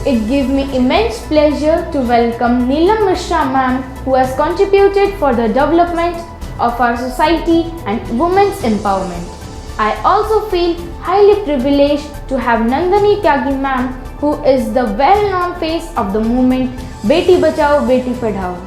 it gives me immense pleasure to welcome Neelam Mishra ma'am, who has contributed for the development of our society and women's empowerment. I also feel highly privileged to have Nandini Tyagi ma'am, who is the well-known face of the movement Beti Bachao Beti Padhao.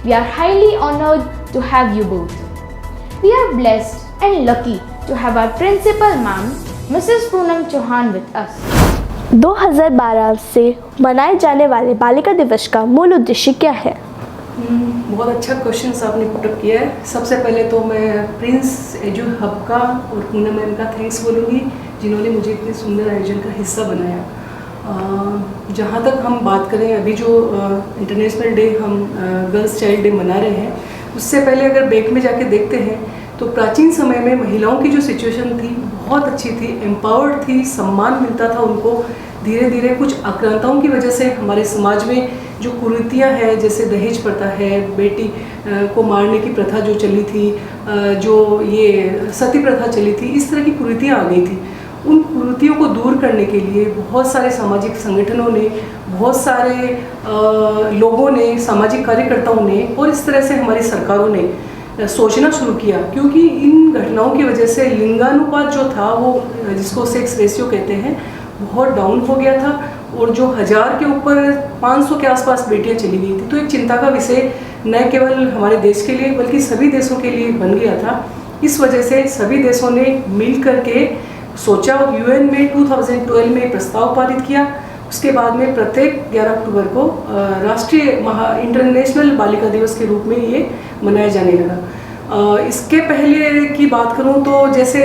We are highly honored to have you both. We are blessed and lucky to have our principal ma'am, Mrs. Poonam Chauhan with us. 2012 से मनाए जाने वाले बालिका दिवस का मूल उद्देश्य क्या है? बहुत अच्छा क्वेश्चन आपने पुटअप किया है। सबसे पहले तो मैं प्रिंस एजू हब का और पूनम मैम का थैंक्स बोलूँगी, जिन्होंने मुझे इतने सुंदर आयोजन का हिस्सा बनाया। जहाँ तक हम बात करें, अभी जो इंटरनेशनल डे हम गर्ल्स चाइल्ड डे मना रहे हैं, उससे पहले अगर बैक में जाके देखते हैं तो प्राचीन समय में महिलाओं की जो सिचुएशन थी बहुत अच्छी थी, एम्पावर्ड थी, सम्मान मिलता था उनको। धीरे धीरे कुछ आक्रांताओं की वजह से हमारे समाज में जो कुरीतियाँ हैं, जैसे दहेज प्रथा है, बेटी को मारने की प्रथा जो चली थी, जो ये सती प्रथा चली थी, इस तरह की कुरीतियाँ आ गई थी। उन कुरीतियों को दूर करने के लिए बहुत सारे सामाजिक संगठनों ने, बहुत सारे लोगों ने, सामाजिक कार्यकर्ताओं ने और इस तरह से हमारी सरकारों ने सोचना शुरू किया, क्योंकि इन घटनाओं की वजह से लिंगानुपात जो था, वो जिसको सेक्स रेशियो कहते हैं, बहुत डाउन हो गया था और जो 1000 के ऊपर 500 के आसपास बेटियां चली गई थी। तो एक चिंता का विषय न केवल हमारे देश के लिए बल्कि सभी देशों के लिए बन गया था। इस वजह से सभी देशों ने मिल करके सोचा और यूएन में 2012 में प्रस्ताव पारित किया। उसके बाद में प्रत्येक 11 अक्टूबर को राष्ट्रीय इंटरनेशनल बालिका दिवस के रूप में ये मनाया जाने लगा। इसके पहले की बात करूं तो जैसे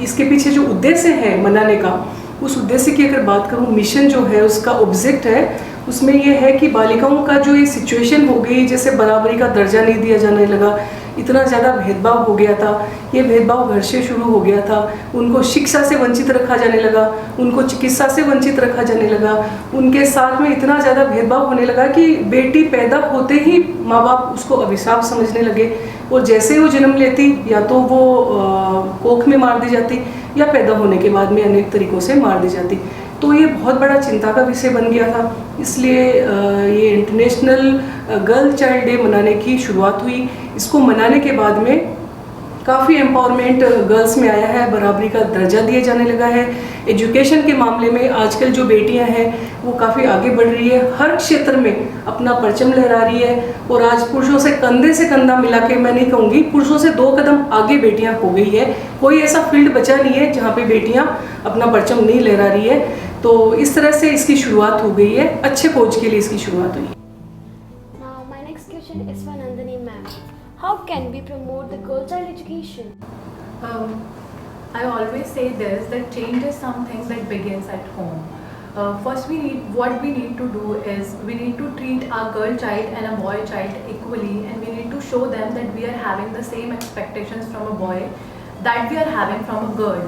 इसके पीछे जो उद्देश्य है मनाने का, उस उद्देश्य की अगर बात करूं, मिशन जो है उसका ऑब्जेक्ट है, उसमें यह है कि बालिकाओं का जो ये सिचुएशन हो गई, जैसे बराबरी का दर्जा नहीं दिया जाने लगा, इतना ज़्यादा भेदभाव हो गया था, ये भेदभाव घर से शुरू हो गया था, उनको शिक्षा से वंचित रखा जाने लगा, उनको चिकित्सा से वंचित रखा जाने लगा, उनके साथ में इतना ज़्यादा भेदभाव होने लगा कि बेटी पैदा होते ही माँ बाप उसको अभिशाप समझने लगे और जैसे वो जन्म लेती या तो वो कोख में मार दी जाती या पैदा होने के बाद में अनेक तरीक़ों से मार दी जाती। तो ये बहुत बड़ा चिंता का विषय बन गया था। इसलिए ये इंटरनेशनल गर्ल चाइल्ड डे मनाने की शुरुआत हुई। इसको मनाने के बाद में काफ़ी एम्पावरमेंट गर्ल्स में आया है, बराबरी का दर्जा दिया जाने लगा है। एजुकेशन के मामले में आजकल जो बेटियां हैं वो काफ़ी आगे बढ़ रही है, हर क्षेत्र में अपना परचम लहरा रही है और आज पुरुषों से कंधा मिला के, मैं नहीं कहूँगी, पुरुषों से 2 कदम आगे बेटियां हो गई है। कोई ऐसा फील्ड बचा नहीं है जहाँ पे बेटियां अपना परचम नहीं लहरा रही है। तो इस तरह से इसकी शुरुआत हो गई है, अच्छे पहुँच के लिए इसकी शुरुआत हुई। Now my next question is for Nandini ma'am. How can we promote the girl child education? I always say this, that change is something that begins at home. First what we need to do is we need to treat our girl child and a boy child equally, and we need to show them that we are having the same expectations from a boy that we are having from a girl.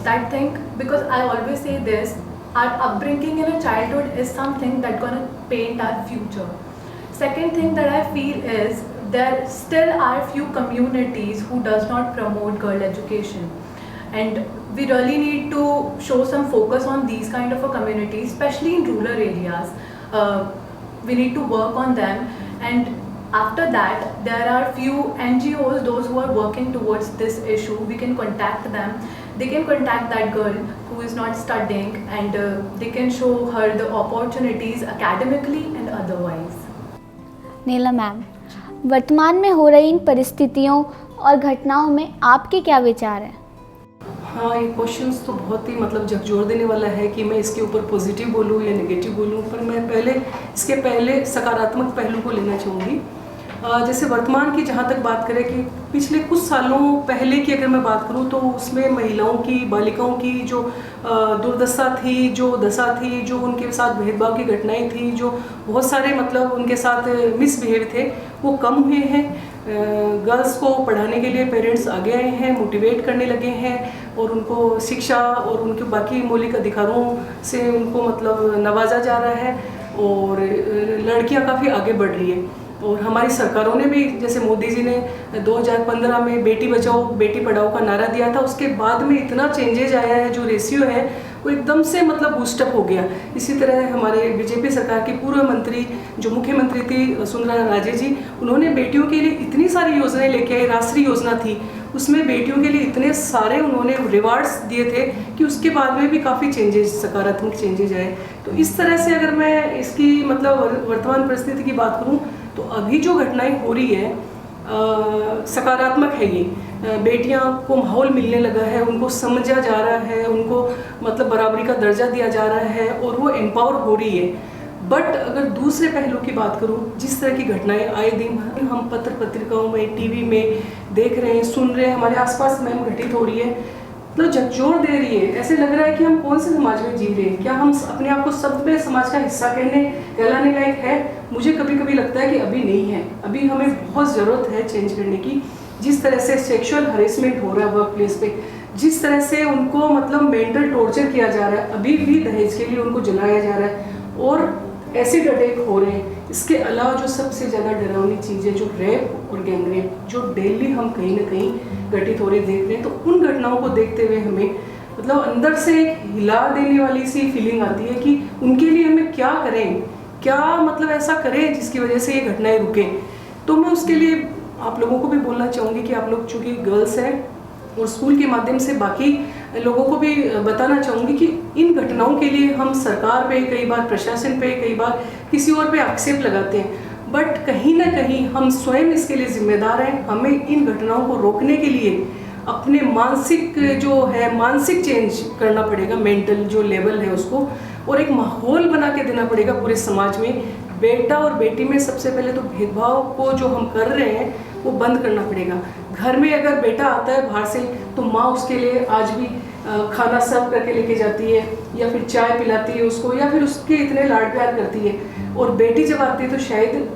That thing, because I always say this, our upbringing in a childhood is something that's gonna paint our future. Second thing that I feel is there still are few communities who does not promote girl education, and we really need to show some focus on these kind of a communities, especially in rural areas. We need to work on them, and after that there are few NGOs, those who are working towards this issue. We can contact them. They can contact that girl who is not studying, and they can show her the opportunities academically and otherwise. Neela ma'am, वर्तमान में हो रही इन परिस्थितियों और घटनाओं में आपके क्या विचार हैं? हाँ, ये क्वेश्चंस तो बहुत ही झकझोर देने वाला है कि मैं इसके ऊपर पॉजिटिव बोलूँ या नेगेटिव बोलूँ, पर मैं इसके पहले सकारात्मक पहलू को लेना चाहूँगी। जैसे वर्तमान की जहाँ तक बात करें कि पिछले कुछ सालों पहले की अगर मैं बात करूँ तो उसमें महिलाओं की, बालिकाओं की जो दुर्दशा थी, जो दशा थी, जो उनके साथ भेदभाव की घटनाएं थी, जो बहुत सारे उनके साथ मिसबिहेव थे, वो कम हुए हैं। गर्ल्स को पढ़ाने के लिए पेरेंट्स आगे आए हैं, मोटिवेट करने लगे हैं और उनको शिक्षा और उनके बाकी मौलिक अधिकारों से उनको नवाजा जा रहा है और लड़कियां काफ़ी आगे बढ़ रही है। और हमारी सरकारों ने भी, जैसे मोदी जी ने 2015 में बेटी बचाओ बेटी पढ़ाओ का नारा दिया था, उसके बाद में इतना चेंजेज आया है, जो रेशियो है वो एकदम से मतलब बूस्टअप हो गया। इसी तरह हमारे बीजेपी सरकार की पूर्व मंत्री जो मुख्यमंत्री थी सुंदरा राजे जी, उन्होंने बेटियों के लिए इतनी सारी योजनाएं लेके आई। राष्ट्रीय योजना थी, उसमें बेटियों के लिए इतने सारे उन्होंने रिवार्ड्स दिए थे कि उसके बाद में भी काफ़ी चेंजेस, सकारात्मक चेंजेज आए। तो इस तरह से अगर मैं इसकी मतलब वर्तमान परिस्थिति की बात करूं तो अभी जो घटनाएं हो रही है सकारात्मक है। ये बेटियां को माहौल मिलने लगा है, उनको समझा जा रहा है, उनको मतलब बराबरी का दर्जा दिया जा रहा है और वो एम्पावर हो रही है। बट अगर दूसरे पहलू की बात करूं, जिस तरह की घटनाएं आए दिन हम पत्र पत्रिकाओं में, टीवी में देख रहे हैं, सुन रहे हैं, हमारे आसपास मैम घटित हो रही है, मतलब झकझोर दे रही है। ऐसे लग रहा है कि हम कौन से समाज में जी रहे हैं, क्या हम अपने आप को सभ्य समाज का हिस्सा कहलाने लायक है? मुझे कभी कभी लगता है कि अभी नहीं है। अभी हमें बहुत ज़रूरत है चेंज करने की। जिस तरह से सेक्सुअल हरेसमेंट हो रहा है वर्क प्लेस पे, जिस तरह से उनको मतलब मेंटल टॉर्चर किया जा रहा है, अभी भी दहेज के लिए उनको जलाया जा रहा है और एसिड अटैक हो रहे हैं। इसके अलावा जो सबसे ज़्यादा डरावनी चीज़ है, जो रेप और गैंगरेप, जो डेली हम कहीं ना कहीं घटित हो रहे देख रहे हैं, तो उन घटनाओं को देखते हुए हमें मतलब अंदर से एक हिला देने वाली सी फीलिंग आती है कि उनके लिए हमें क्या करें, क्या मतलब ऐसा करें जिसकी वजह से ये घटनाएं रुकें। तो मैं उसके लिए आप लोगों को भी बोलना चाहूँगी कि आप लोग चूँकि गर्ल्स हैं और स्कूल के माध्यम से बाकी लोगों को भी बताना चाहूँगी कि इन घटनाओं के लिए हम सरकार पे, कई बार प्रशासन पे, कई बार किसी और पे आक्षेप लगाते हैं, बट कहीं ना कहीं हम स्वयं इसके लिए जिम्मेदार हैं। हमें इन घटनाओं को रोकने के लिए अपने मानसिक चेंज करना पड़ेगा, मेंटल जो लेवल है उसको, और एक माहौल बना के देना पड़ेगा पूरे समाज में। बेटा और बेटी में सबसे पहले तो भेदभाव को जो हम कर रहे हैं वो बंद करना पड़ेगा। घर में अगर बेटा आता है बाहर से तो माँ उसके लिए आज भी खाना सर्व करके लेके जाती है, या फिर चाय पिलाती है उसको, या फिर उसके इतने लाड प्यार करती है। और बेटी जब आती है तो शायद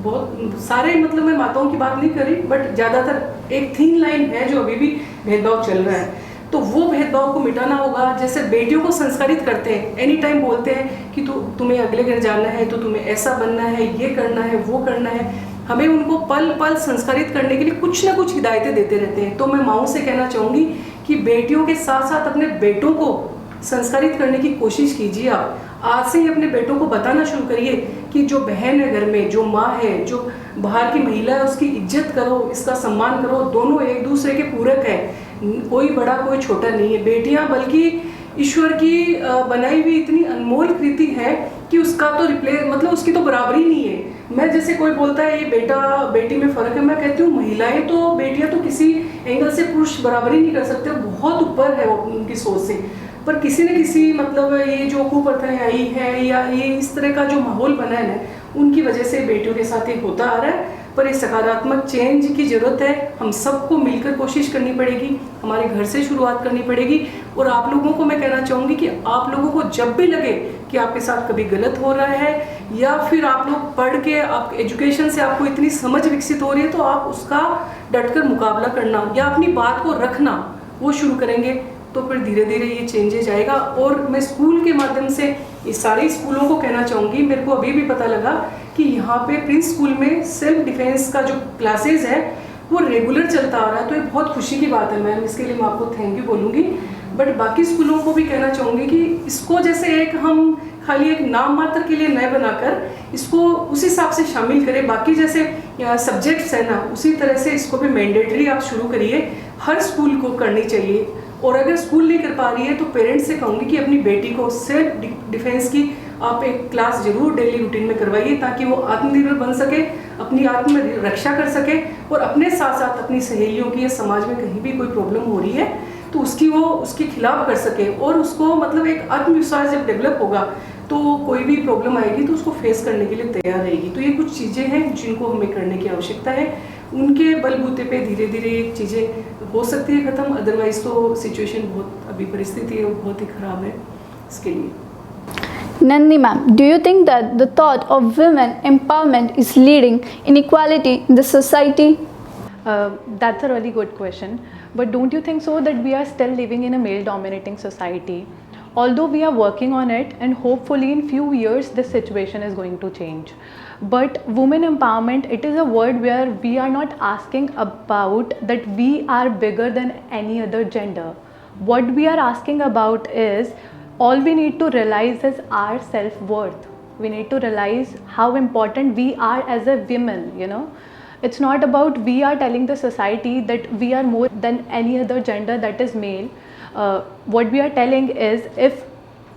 बहुत सारे, मतलब मैं माताओं की बात नहीं करी, बट ज़्यादातर एक थीन लाइन है जो अभी भी भेदभाव चल रहा है। तो वो भेदभाव को मिटाना होगा। जैसे बेटियों को संस्कारित करते हैं, एनी टाइम बोलते हैं कि तुम्हें अगले घर जाना है तो तुम्हें ऐसा बनना है, ये करना है, वो करना है। हमें उनको पल पल संस्कारित करने के लिए कुछ ना कुछ हिदायतें देते रहते हैं। तो मैं माँओं से कहना चाहूँगी कि बेटियों के साथ साथ अपने बेटों को संस्कारित करने की कोशिश कीजिए। आप आज से ही अपने बेटों को बताना शुरू करिए कि जो बहन है घर में, जो माँ है, जो बाहर की महिला है, उसकी इज्जत करो, इसका सम्मान करो। दोनों एक दूसरे के पूरक है, कोई बड़ा कोई छोटा नहीं है। बेटियां बल्कि ईश्वर की बनाई हुई इतनी अनमोल कृति है कि उसका तो मतलब उसकी तो बराबरी नहीं है। मैं जैसे कोई बोलता है ये बेटा बेटी में फ़र्क है, मैं कहती हूँ महिलाएं तो, बेटियां तो किसी एंगल से पुरुष बराबरी नहीं कर सकते, बहुत ऊपर है उनकी सोच से। पर किसी न किसी मतलब ये जो कुप्रथाएं आई है या ये इस तरह का जो माहौल बना है ना, उनकी वजह से बेटियों के साथ ये होता आ रहा है। पर एक सकारात्मक चेंज की ज़रूरत है। हम सबको मिलकर कोशिश करनी पड़ेगी, हमारे घर से शुरुआत करनी पड़ेगी। और आप लोगों को मैं कहना चाहूँगी कि आप लोगों को जब भी लगे कि आपके साथ कभी गलत हो रहा है, या फिर आप लोग पढ़ के, आप एजुकेशन से आपको इतनी समझ विकसित हो रही है, तो आप उसका डटकर मुकाबला करना या अपनी बात को रखना वो शुरू करेंगे, तो फिर धीरे धीरे ये चेंजेज आएगा। और मैं स्कूल के माध्यम से इस सारे स्कूलों को कहना चाहूँगी, मेरे को अभी भी पता लगा कि यहाँ पे प्रिंस स्कूल में सेल्फ डिफेंस का जो क्लासेस है वो रेगुलर चलता आ रहा है। तो ये बहुत खुशी की बात है मैम, इसके लिए मैं आपको थैंक यू बोलूँगी। बट बाकी स्कूलों को भी कहना चाहूँगी कि इसको जैसे एक हम खाली एक नाम मात्र के लिए न बनाकर इसको उस हिसाब से शामिल करें। बाकी जैसे सब्जेक्ट्स है ना, उसी तरह से इसको भी मैंडेटरी आप शुरू करिए, हर स्कूल को करनी चाहिए। और अगर स्कूल नहीं कर पा रही है तो पेरेंट्स से कहूँगी कि अपनी बेटी को सेल्फ डिफेंस की आप एक क्लास जरूर डेली रूटीन में करवाइए, ताकि वो आत्मनिर्भर बन सके, अपनी आत्म रक्षा कर सके, और अपने साथ साथ अपनी सहेलियों की या समाज में कहीं भी कोई प्रॉब्लम हो रही है तो उसके खिलाफ कर सके। और उसको मतलब एक आत्मविश्वास जब डेवलप होगा तो कोई भी प्रॉब्लम आएगी तो उसको फेस करने के लिए तैयार रहेगी। तो ये कुछ चीज़ें हैं जिनको हमें करने की आवश्यकता है। उनके बलबूते पे धीरे धीरे चीज़ें हो सकती है ख़त्म, अदरवाइज तो सिचुएशन बहुत, अभी परिस्थिति है वो बहुत ही ख़राब है इसके लिए। Nandini ma'am, do you think that the thought of women empowerment is leading inequality in the society? That's a really good question. But don't you think so that we are still living in a male-dominating society? Although we are working on it, and hopefully in few years this situation is going to change. But women empowerment, it is a word where we are not asking about that we are bigger than any other gender. What we are asking about is all we need to realize is our self-worth. We need to realize how important we are as a women, you know. It's not about we are telling the society that we are more than any other gender that is male. What we are telling is, if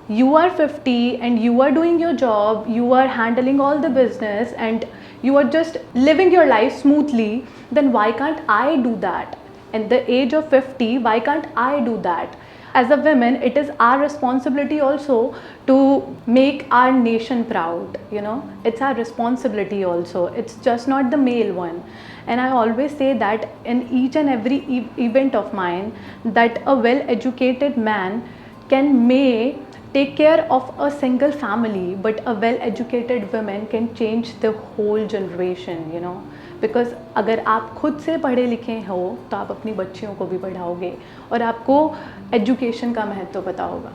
you are 50 and you are doing your job, you are handling all the business and you are just living your life smoothly, then why can't I do that? At the age of 50, why can't I do that? As a woman, it is our responsibility also to make our nation proud, you know. It's our responsibility also. It's just not the male one. And I always say that in each and every event of mine, that a well-educated man may take care of a single family, but a well-educated woman can change the whole generation, you know. Because अगर आप खुद से पढ़े लिखे हो तो आप अपनी बच्चियों को भी पढ़ाओगे और आपको एजुकेशन का महत्व पता होगा।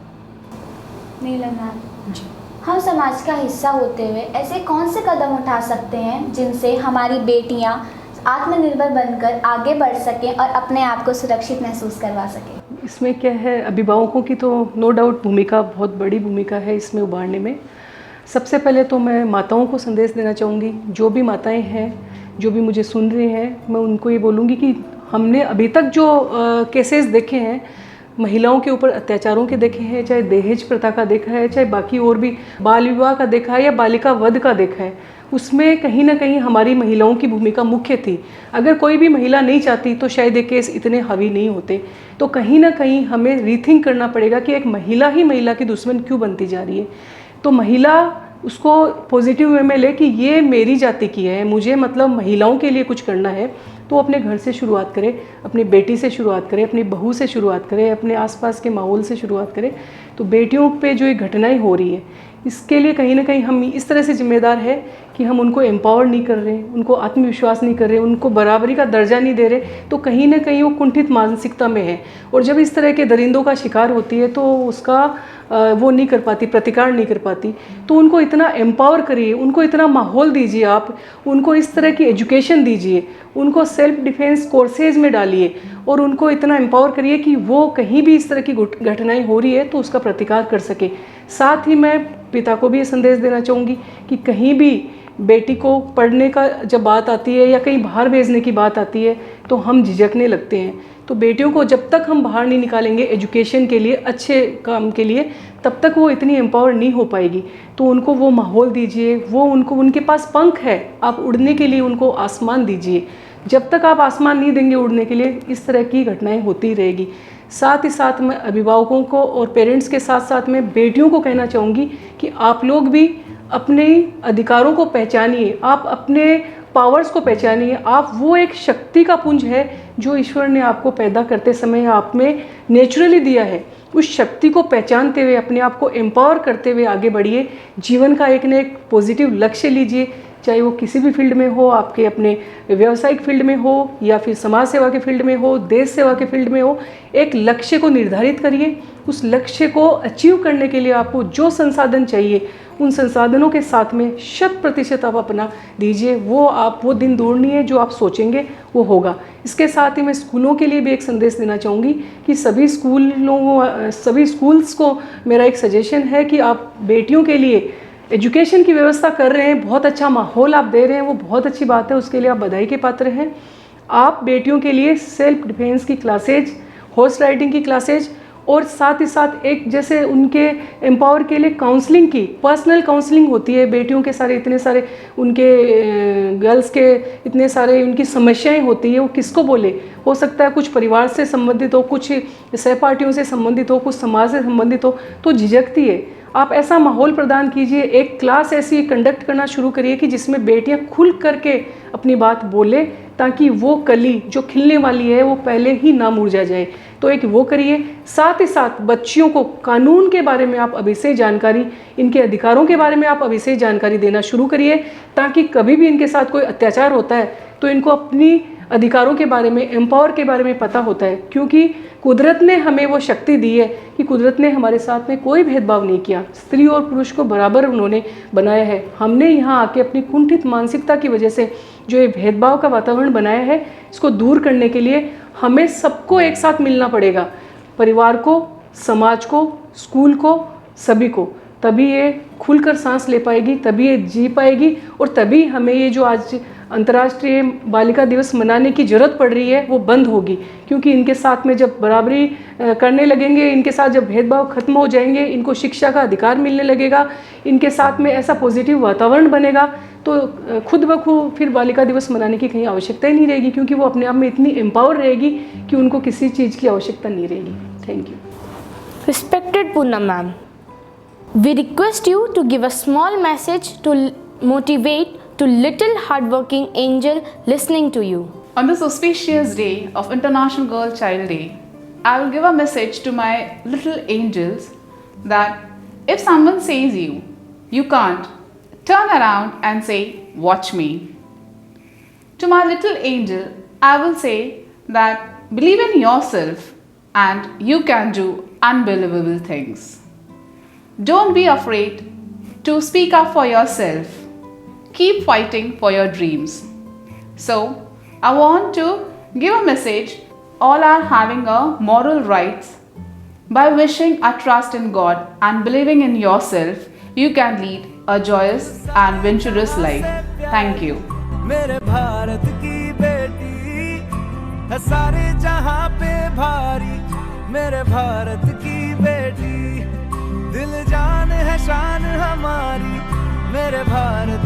नीलम मैम, हम समाज का हिस्सा होते हुए ऐसे कौन से कदम उठा सकते हैं जिनसे हमारी बेटियां आत्मनिर्भर बनकर आगे बढ़ सकें और अपने आप को सुरक्षित महसूस करवा सकें? इसमें क्या है, अभिभावकों की तो नो डाउट भूमिका, बहुत बड़ी भूमिका है इसमें उबारने में। सबसे पहले तो मैं माताओं को संदेश देना चाहूँगी, जो भी माताएं हैं, जो भी मुझे सुन रहे हैं, मैं उनको ये बोलूँगी कि हमने अभी तक जो केसेस देखे हैं महिलाओं के ऊपर अत्याचारों के देखे हैं, चाहे दहेज प्रथा का देखा है, चाहे बाकी और भी बाल विवाह का देखा है या बालिका वध का देखा है, उसमें कहीं ना कहीं हमारी महिलाओं की भूमिका मुख्य थी। अगर कोई भी महिला नहीं चाहती तो शायद ये केस इतने हावी नहीं होते। तो कहीं ना कहीं हमें रीथिंक करना पड़ेगा कि एक महिला ही महिला की दुश्मन क्यों बनती जा रही है। तो महिला उसको पॉजिटिव वे में ले कि ये मेरी जाति की है, मुझे मतलब महिलाओं के लिए कुछ करना है, तो अपने घर से शुरुआत करें, अपनी बेटी से शुरुआत करें, अपनी बहू से शुरुआत करें, अपने आसपास के माहौल से शुरुआत करें। तो बेटियों पे जो ये घटनाएं हो रही है, इसके लिए कहीं ना कहीं हम इस तरह से जिम्मेदार है कि हम उनको एम्पावर नहीं कर रहे, उनको आत्मविश्वास नहीं कर रहे, उनको बराबरी का दर्जा नहीं दे रहे, तो कहीं ना कहीं वो कुंठित मानसिकता में है। और जब इस तरह के दरिंदों का शिकार होती है तो उसका वो नहीं कर पाती, प्रतिकार नहीं कर पाती। तो उनको इतना एम्पावर करिए, उनको इतना माहौल दीजिए, आप उनको इस तरह की एजुकेशन दीजिए, उनको सेल्फ डिफेंस कोर्सेज में डालिए और उनको इतना एम्पावर करिए कि वो कहीं भी इस तरह की घटनाएं हो रही है तो उसका प्रतिकार कर सके। साथ ही मैं पिता को भी ये संदेश देना चाहूँगी कि कहीं भी बेटी को पढ़ने का जब बात आती है या कहीं बाहर भेजने की बात आती है तो हम झिझकने लगते हैं। तो बेटियों को जब तक हम बाहर नहीं निकालेंगे एजुकेशन के लिए, अच्छे काम के लिए, तब तक वो इतनी एम्पावर नहीं हो पाएगी। तो उनको वो माहौल दीजिए, वो उनके पास पंख है, आप उड़ने के लिए उनको आसमान दीजिए। जब तक आप आसमान नहीं देंगे उड़ने के लिए, इस तरह की घटनाएं होती रहेगी। साथ ही साथ मैं अभिभावकों को और पेरेंट्स के साथ साथ मैं बेटियों को कहना चाहूँगी कि आप लोग भी अपने अधिकारों को पहचानिए, आप अपने पावर्स को पहचानिए। आप वो एक शक्ति का पुंज है जो ईश्वर ने आपको पैदा करते समय आप में नेचुरली दिया है। उस शक्ति को पहचानते हुए अपने आप को एम्पावर करते हुए आगे बढ़िए। जीवन का एक न एक पॉजिटिव लक्ष्य लीजिए, चाहे वो किसी भी फील्ड में हो, आपके अपने व्यावसायिक फील्ड में हो या फिर समाज सेवा के फील्ड में हो, देश सेवा के फील्ड में हो। एक लक्ष्य को निर्धारित करिए, उस लक्ष्य को अचीव करने के लिए आपको जो संसाधन चाहिए उन संसाधनों के साथ में 100% आप अपना दीजिए। वो दिन दूर नहीं है, जो आप सोचेंगे वो होगा। इसके साथ ही मैं स्कूलों के लिए भी एक संदेश देना चाहूँगी कि सभी स्कूल्स को मेरा एक सजेशन है कि आप बेटियों के लिए एजुकेशन की व्यवस्था कर रहे हैं, बहुत अच्छा माहौल आप दे रहे हैं, वो बहुत अच्छी बात है, उसके लिए आप बधाई के पात्र हैं। आप बेटियों के लिए सेल्फ डिफेंस की क्लासेज, हॉर्स राइडिंग की क्लासेज और साथ ही साथ एक जैसे उनके एम्पावर के लिए काउंसलिंग की पर्सनल काउंसलिंग होती है। बेटियों के सारे इतने सारे उनके गर्ल्स के इतने सारे उनकी समस्याएं होती है, वो किसको बोले। हो सकता है कुछ परिवार से संबंधित हो, कुछ सहपाठियों से संबंधित हो, कुछ समाज से संबंधित हो, तो झिझकती है। आप ऐसा माहौल प्रदान कीजिए, एक क्लास ऐसी कंडक्ट करना शुरू करिए कि जिसमें बेटियां खुल करके अपनी बात बोले, ताकि वो कली जो खिलने वाली है वो पहले ही ना मुरझा जाए। तो एक वो करिए। साथ ही साथ बच्चियों को कानून के बारे में आप अभी से जानकारी, इनके अधिकारों के बारे में आप अभी से जानकारी देना शुरू करिए, ताकि कभी भी इनके साथ कोई अत्याचार होता है तो इनको अपनी अधिकारों के बारे में, एम्पावर के बारे में पता होता है। क्योंकि कुदरत ने हमें वो शक्ति दी है कि कुदरत ने हमारे साथ में कोई भेदभाव नहीं किया, स्त्री और पुरुष को बराबर उन्होंने बनाया है। हमने यहाँ आके अपनी कुंठित मानसिकता की वजह से जो ये भेदभाव का वातावरण बनाया है, इसको दूर करने के लिए हमें सबको एक साथ मिलना पड़ेगा। परिवार को, समाज को, स्कूल को सभी को, तभी ये खुलकर सांस ले पाएगी, तभी ये जी पाएगी, और तभी हमें ये जो आज अंतर्राष्ट्रीय बालिका दिवस मनाने की ज़रूरत पड़ रही है वो बंद होगी। क्योंकि इनके साथ में जब बराबरी करने लगेंगे, इनके साथ जब भेदभाव खत्म हो जाएंगे, इनको शिक्षा का अधिकार मिलने लगेगा, इनके साथ में ऐसा पॉजिटिव वातावरण बनेगा, तो खुद ब खुद फिर बालिका दिवस मनाने की कहीं आवश्यकता ही नहीं रहेगी, क्योंकि वो अपने आप में इतनी एम्पावर रहेगी कि उनको किसी चीज़ की आवश्यकता नहीं रहेगी। Thank you. Respected Poonam ma'am, we request you to give a small message to motivate to little hardworking angel listening to you. On this auspicious day of International Girl Child Day, I will give a message to my little angels that if someone says you can't, turn around and say, watch me. To my little angel, I will say that believe in yourself and you can do unbelievable things. Don't be afraid to speak up for yourself. Keep fighting for your dreams. So, I want to give a message. All are having a moral rights. By wishing a trust in God and believing in yourself, you can lead a joyous and venturous life. Thank you. मेरे भारत की बेटी है सारे जहां पे भारी, मेरे भारत की बेटी दिल जान है शान हमारी, मेरे भारत